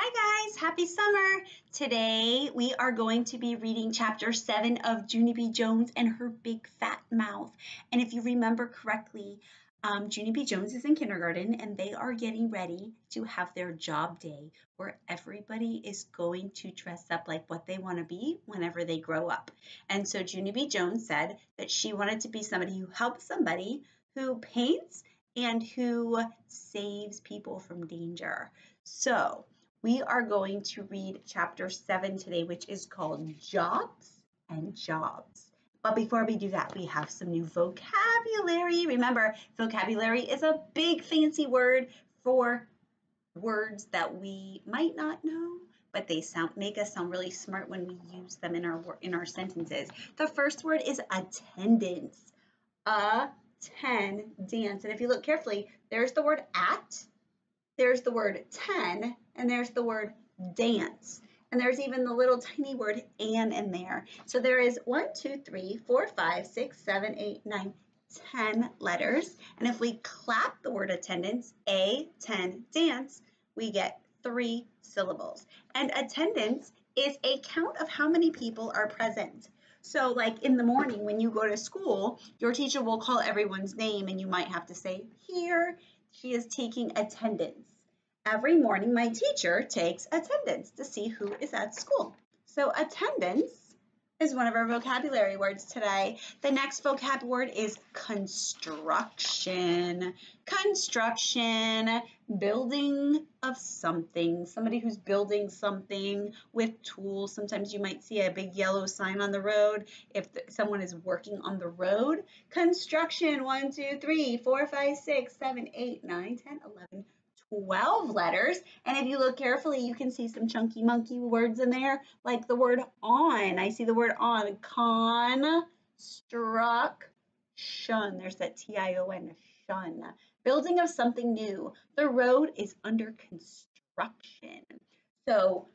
Hi guys, happy summer. Today we are going to be reading chapter 7 of Junie B Jones and her big fat mouth. And if you remember correctly, Junie B Jones is in kindergarten and they are getting ready to have their job day where everybody is going to dress up like what they want to be whenever they grow up. And so Junie B Jones said that she wanted to be somebody who helps somebody, who paints, and who saves people from danger. So we are going to read chapter 7 today, which is called Jobs and Jobs. But before we do that, we have some new vocabulary. Remember, vocabulary is a big fancy word for words that we might not know, but they make us sound really smart when we use them in our sentences. The first word is attendance. Attendance. And if you look carefully, there's the word at, there's the word 10, and there's the word dance. And there's even the little tiny word and in there. So there is 1, 2, 3, 4, 5, 6, 7, 8, 9, 10 letters. And if we clap the word attendance, A-10 dance, we get 3 syllables. And attendance is a count of how many people are present. So like in the morning when you go to school, your teacher will call everyone's name and you might have to say, here, she is taking attendance. Every morning, my teacher takes attendance to see who is at school. So attendance is one of our vocabulary words today. The next vocab word is construction. Construction, building of something. Somebody who's building something with tools. Sometimes you might see a big yellow sign on the road if someone is working on the road. Construction, 1, 2, 3, 4, 5, 6, 7, 8, 9, 10, 11, 12 letters. And if you look carefully, you can see some chunky monkey words in there, like the word on. I see the word on. Construction. There's that T-I-O-N, shun. Building of something new. The road is under construction. So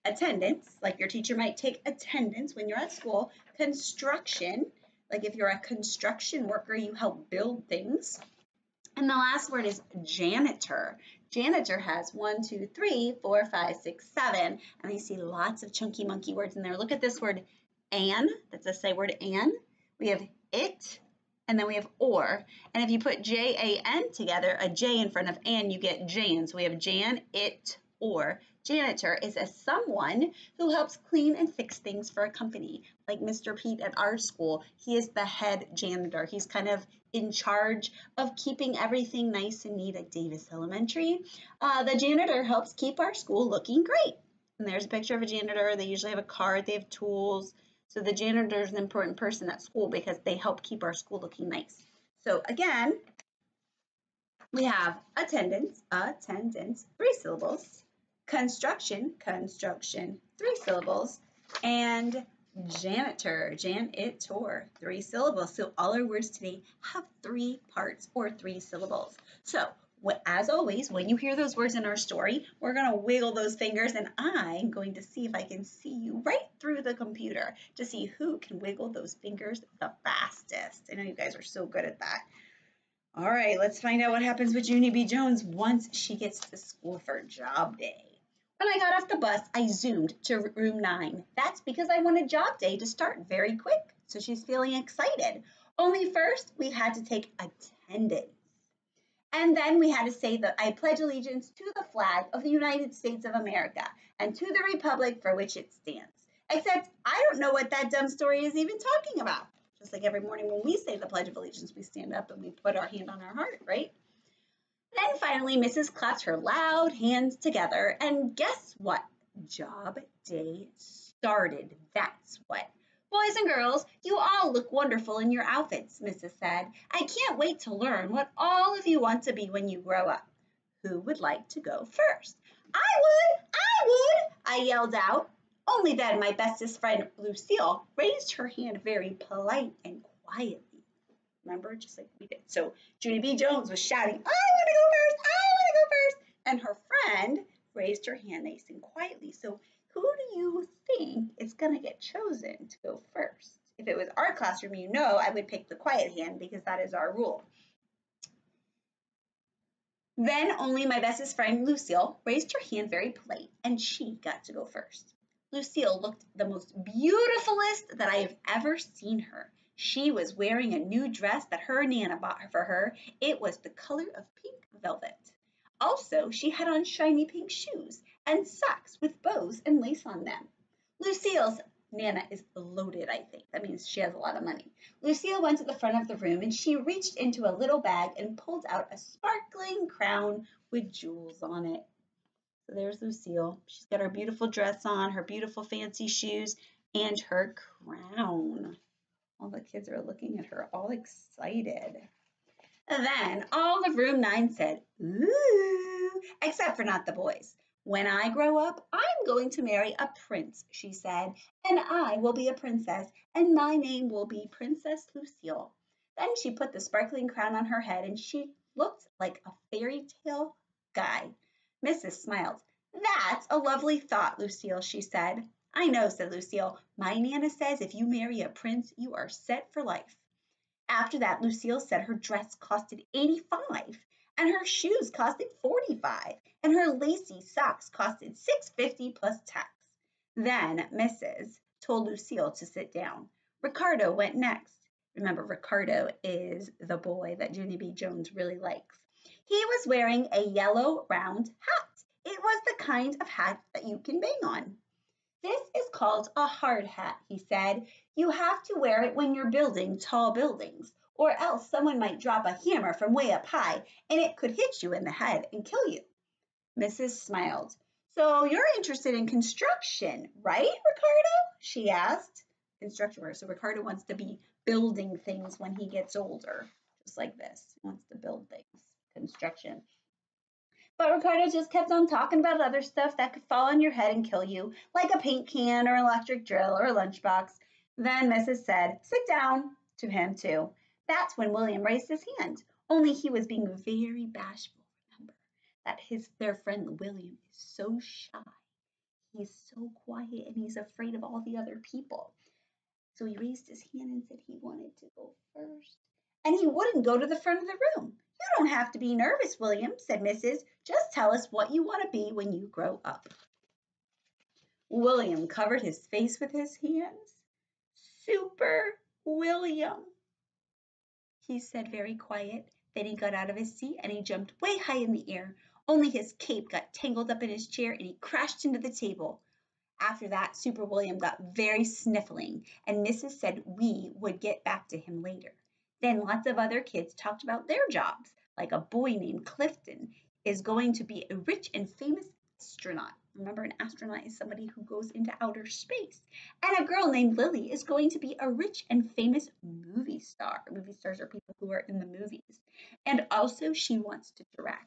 attendance, like your teacher might take attendance when you're at school. Construction, like if you're a construction worker, you help build things. And the last word is janitor. Janitor has 1, 2, 3, 4, 5, 6, 7. And I see lots of chunky monkey words in there. Look at this word, an. That's a say word, an. We have it, and then we have or. And if you put J-A-N together, a J in front of an, you get Jan. So we have Jan, it, or. Janitor is someone who helps clean and fix things for a company. Like Mr. Pete at our school, he is the head janitor. He's kind of in charge of keeping everything nice and neat at Davis Elementary. The janitor helps keep our school looking great. And there's a picture of a janitor. They usually have a card, they have tools. So the janitor is an important person at school because they help keep our school looking nice. So again, we have attendance, 3 syllables. Construction, 3 syllables. And janitor, 3 syllables. So all our words today have 3 parts or 3 syllables. So as always, when you hear those words in our story, we're going to wiggle those fingers and I'm going to see if I can see you right through the computer to see who can wiggle those fingers the fastest. I know you guys are so good at that. All right, let's find out what happens with Junie B Jones once she gets to school for job day. When I got off the bus, I zoomed to room 9. That's because I wanted job day to start very quick, so she's feeling excited. Only first, we had to take attendance. And then we had to say that I pledge allegiance to the flag of the United States of America and to the republic for which it stands. Except I don't know what that dumb story is even talking about. Just like every morning when we say the Pledge of Allegiance, we stand up and we put our hand on our heart, right? Then finally, Mrs. clapped her loud hands together, and guess what? Job day started. That's what. Boys and girls, you all look wonderful in your outfits, Mrs. said. I can't wait to learn what all of you want to be when you grow up. Who would like to go first? I would, I yelled out. Only then my bestest friend, Lucille, raised her hand very polite and quietly. Remember, just like we did. So Junie B Jones was shouting, I want to go first, I want to go first. And her friend raised her hand nice and quietly. So who do you think is going to get chosen to go first? If it was our classroom, you know I would pick the quiet hand because that is our rule. Then only my bestest friend Lucille raised her hand very polite, and she got to go first. Lucille looked the most beautifulest that I have ever seen her. She was wearing a new dress that her Nana bought for her. It was the color of pink velvet. Also, she had on shiny pink shoes and socks with bows and lace on them. Lucille's Nana is loaded, I think. That means she has a lot of money. Lucille went to the front of the room and she reached into a little bag and pulled out a sparkling crown with jewels on it. So there's Lucille. She's got her beautiful dress on, her beautiful fancy shoes, and her crown. All the kids are looking at her all excited. And then all of room 9 said, ooh, except for not the boys. When I grow up, I'm going to marry a prince, she said, and I will be a princess, and my name will be Princess Lucille. Then she put the sparkling crown on her head, and she looked like a fairy tale guy. Mrs. smiled. That's a lovely thought, Lucille, she said. I know, said Lucille. My Nana says if you marry a prince, you are set for life. After that, Lucille said her dress costed $85, and her shoes costed $45, and her lacy socks costed $6.50 plus tax. Then Mrs. told Lucille to sit down. Ricardo went next. Remember, Ricardo is the boy that Junie B Jones really likes. He was wearing a yellow round hat. It was the kind of hat that you can bang on. This is called a hard hat, he said. You have to wear it when you're building tall buildings, or else someone might drop a hammer from way up high and it could hit you in the head and kill you. Mrs. smiled. So you're interested in construction, right, Ricardo? She asked. Construction work. So Ricardo wants to be building things when he gets older, just like this. He wants to build things, construction. But Ricardo just kept on talking about other stuff that could fall on your head and kill you, like a paint can or an electric drill or a lunchbox. Then Mrs. said, sit down, to him too. That's when William raised his hand, only he was being very bashful. Remember that their friend William is so shy. He's so quiet and he's afraid of all the other people. So he raised his hand and said he wanted to go first. And he wouldn't go to the front of the room. You don't have to be nervous, William, said Mrs. Just tell us what you want to be when you grow up. William covered his face with his hands. Super William, he said very quiet. Then he got out of his seat and he jumped way high in the air. Only his cape got tangled up in his chair and he crashed into the table. After that, Super William got very sniffling, and Mrs. said we would get back to him later. Then lots of other kids talked about their jobs, like a boy named Clifton is going to be a rich and famous astronaut. Remember, an astronaut is somebody who goes into outer space. And a girl named Lily is going to be a rich and famous movie star. Movie stars are people who are in the movies. And also, she wants to direct.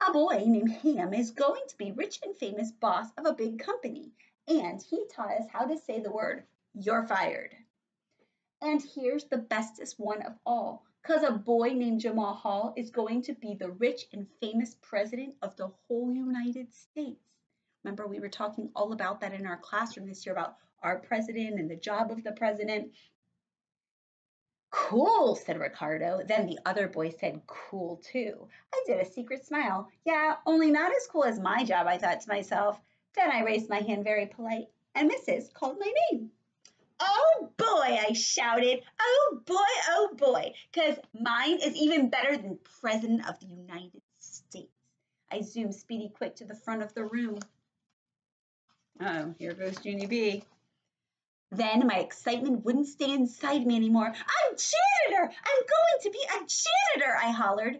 A boy named Ham is going to be rich and famous boss of a big company, and he taught us how to say the word, you're fired. And here's the bestest one of all, because a boy named Jamal Hall is going to be the rich and famous president of the whole United States. Remember, we were talking all about that in our classroom this year about our president and the job of the president. Cool, said Ricardo. Then the other boy said cool too. I did a secret smile. Yeah, only not as cool as my job, I thought to myself. Then I raised my hand very polite, and Mrs. called my name. Oh boy, I shouted. Oh boy, because mine is even better than President of the United States. I zoomed Speedy quick to the front of the room. Oh, here goes Junie B. Then my excitement wouldn't stay inside me anymore. I'm janitor! I'm going to be a janitor, I hollered.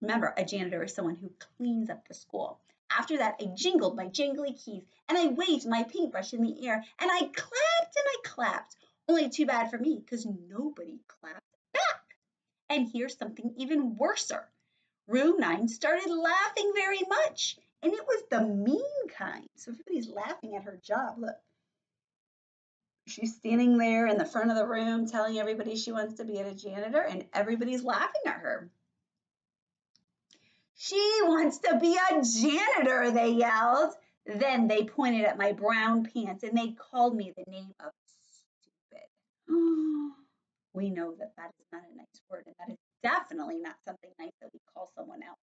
Remember, a janitor is someone who cleans up the school. After that, I jingled my jingly keys, and I waved my paintbrush in the air, and I clapped and I clapped. Only too bad for me, because nobody clapped back. And here's something even worser. Room 9 started laughing very much, and it was the mean kind. So everybody's laughing at her job. Look. She's standing there in the front of the room telling everybody she wants to be a janitor, and everybody's laughing at her. She wants to be a janitor, they yelled. Then they pointed at my brown pants and they called me the name of stupid. We know that that is not a nice word, and that is definitely not something nice that we call someone else.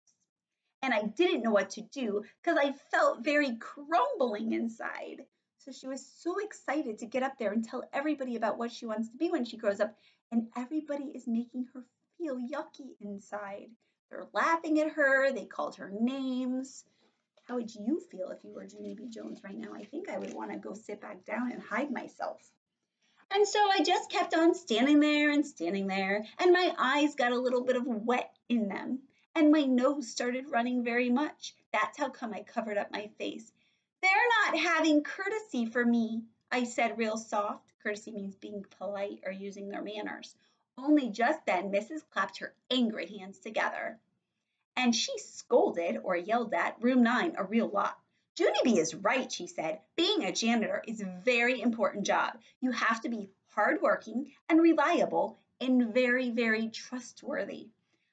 And I didn't know what to do because I felt very crumbling inside. So she was so excited to get up there and tell everybody about what she wants to be when she grows up, and everybody is making her feel yucky inside. They're laughing at her, they called her names. How would you feel if you were Junie B Jones right now? I think I would want to go sit back down and hide myself. And so I just kept on standing there, and my eyes got a little bit of wet in them, and my nose started running very much. That's how come I covered up my face. They're not having courtesy for me, I said real soft. Courtesy means being polite or using their manners. Only just then Mrs. clapped her angry hands together, and she scolded or yelled at room 9 a real lot. Junie B is right, she said. Being a janitor is a very important job. You have to be hardworking and reliable and very, very trustworthy.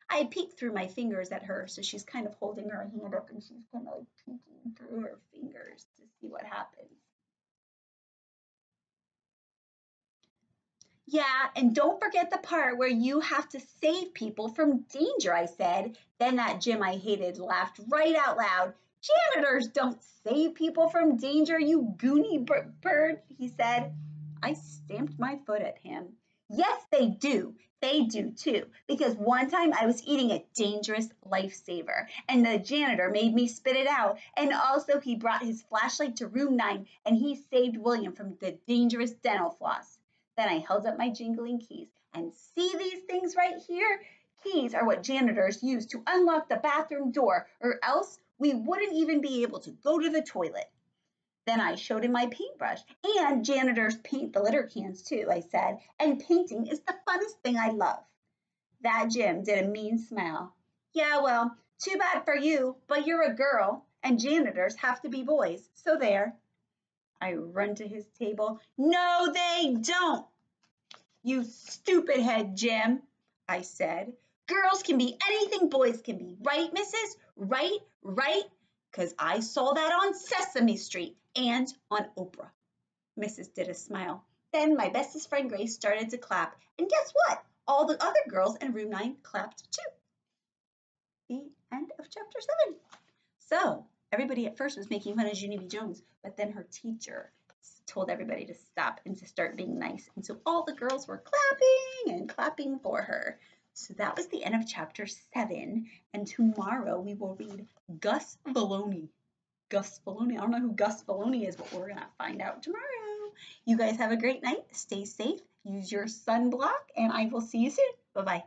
I peeked through my fingers at her, so she's kind of holding her hand up and she's kind of like peeking through her fingers to see what happens. Yeah, and don't forget the part where you have to save people from danger, I said. Then that Jim I hated laughed right out loud. Janitors don't save people from danger, you goony bird, he said. I stamped my foot at him. Yes, they do. They do too. Because one time I was eating a dangerous lifesaver, and the janitor made me spit it out. And also, he brought his flashlight to room 9, and he saved William from the dangerous dental floss. Then I held up my jingling keys. And see these things right here? Keys are what janitors use to unlock the bathroom door, or else we wouldn't even be able to go to the toilet. Then I showed him my paintbrush. And janitors paint the litter cans too, I said. And painting is the funnest thing I love. That Jim did a mean smile. Yeah, well, too bad for you, but you're a girl, and janitors have to be boys, so there. I run to his table. No, they don't. You stupid head, Jim, I said. Girls can be anything boys can be, right, missus? Right, right? 'Cause I saw that on Sesame Street and on Oprah. Mrs. did a smile. Then my bestest friend Grace started to clap. And guess what? All the other girls in room 9 clapped too. The end of chapter 7. So everybody at first was making fun of Junie B Jones, but then her teacher told everybody to stop and to start being nice. And so all the girls were clapping and clapping for her. So that was the end of chapter 7. And tomorrow we will read Gus Baloney. Gus Baloney. I don't know who Gus Baloney is, but we're going to find out tomorrow. You guys have a great night. Stay safe. Use your sunblock, and I will see you soon. Bye-bye.